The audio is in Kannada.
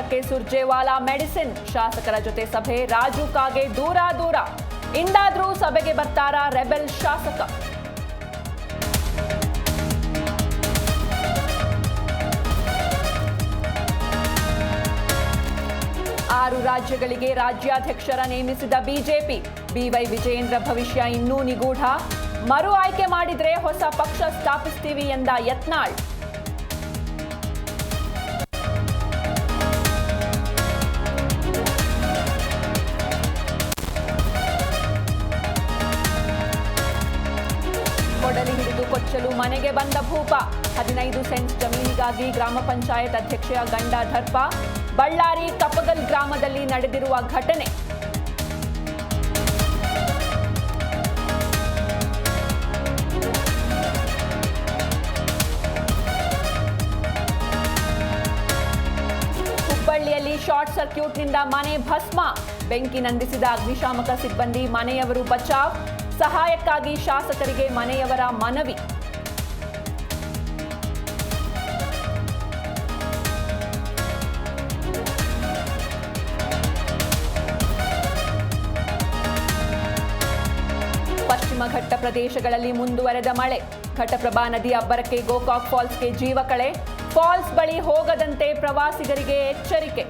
ಸಂಕಷ್ಟಕ್ಕೆ ಸುರ್ಜೇವಾಲಾ ಮೆಡಿಸಿನ್. ಶಾಸಕರ ಜೊತೆ ಸಭೆ, ರಾಜು ಕಾಗೆ ದೂರ ದೂರ. ಇಂದಾದ್ರೂ ಸಭೆಗೆ ಬರ್ತಾರಾ ರೆಬೆಲ್ ಶಾಸಕ? 6 ರಾಜ್ಯಗಳಿಗೆ ರಾಜ್ಯಾಧ್ಯಕ್ಷರ ನೇಮಿಸಿದ ಬಿಜೆಪಿ. ಬಿವೈ ವಿಜಯೇಂದ್ರ ಭವಿಷ್ಯ ಇನ್ನೂ ನಿಗೂಢ. ಮರು ಆಯ್ಕೆ ಮಾಡಿದ್ರೆ ಹೊಸ ಪಕ್ಷ ಸ್ಥಾಪಿಸ್ತೀವಿ ಎಂದ ಯತ್ನಾಳ್. ಕೊಡಲಿ ಹಿಡಿದು ಕೊಚ್ಚಲು ಮನೆಗೆ ಬಂದ ಭೂಪ. 15 ಸೆಂಟ್ಸ್ ಜಮೀನಿಗಾಗಿ ಗ್ರಾಮ ಪಂಚಾಯತ್ ಅಧ್ಯಕ್ಷೆಯ ಗಂಡ ದರ್ಪ. ಬಳ್ಳಾರಿ ಕಪ್ಪಗಲ್ ಗ್ರಾಮದಲ್ಲಿ ನಡೆದಿರುವ ಘಟನೆ. ಹುಬ್ಬಳ್ಳಿಯಲ್ಲಿ ಶಾರ್ಟ್ ಸರ್ಕ್ಯೂಟ್ನಿಂದ ಮನೆ ಭಸ್ಮ. ಬೆಂಕಿ ನಂದಿಸಿದ ಅಗ್ನಿಶಾಮಕ ಸಿಬ್ಬಂದಿ, ಮನೆಯವರು ಬಚಾವ್. ಸಹಾಯಕ್ಕಾಗಿ ಶಾಸಕರಿಗೆ ಮನೆಯವರ ಮನವಿ. ಪಶ್ಚಿಮ ಘಟ್ಟ ಪ್ರದೇಶಗಳಲ್ಲಿ ಮುಂದುವರೆದ ಮಳೆ. ಘಟಪ್ರಭಾ ನದಿ ಅಬ್ಬರಕ್ಕೆ ಗೋಕಾಕ್ ಫಾಲ್ಸ್ಗೆ ಜೀವ ಕಳೆ. ಫಾಲ್ಸ್ ಬಳಿ ಹೋಗದಂತೆ ಪ್ರವಾಸಿಗರಿಗೆ ಎಚ್ಚರಿಕೆ.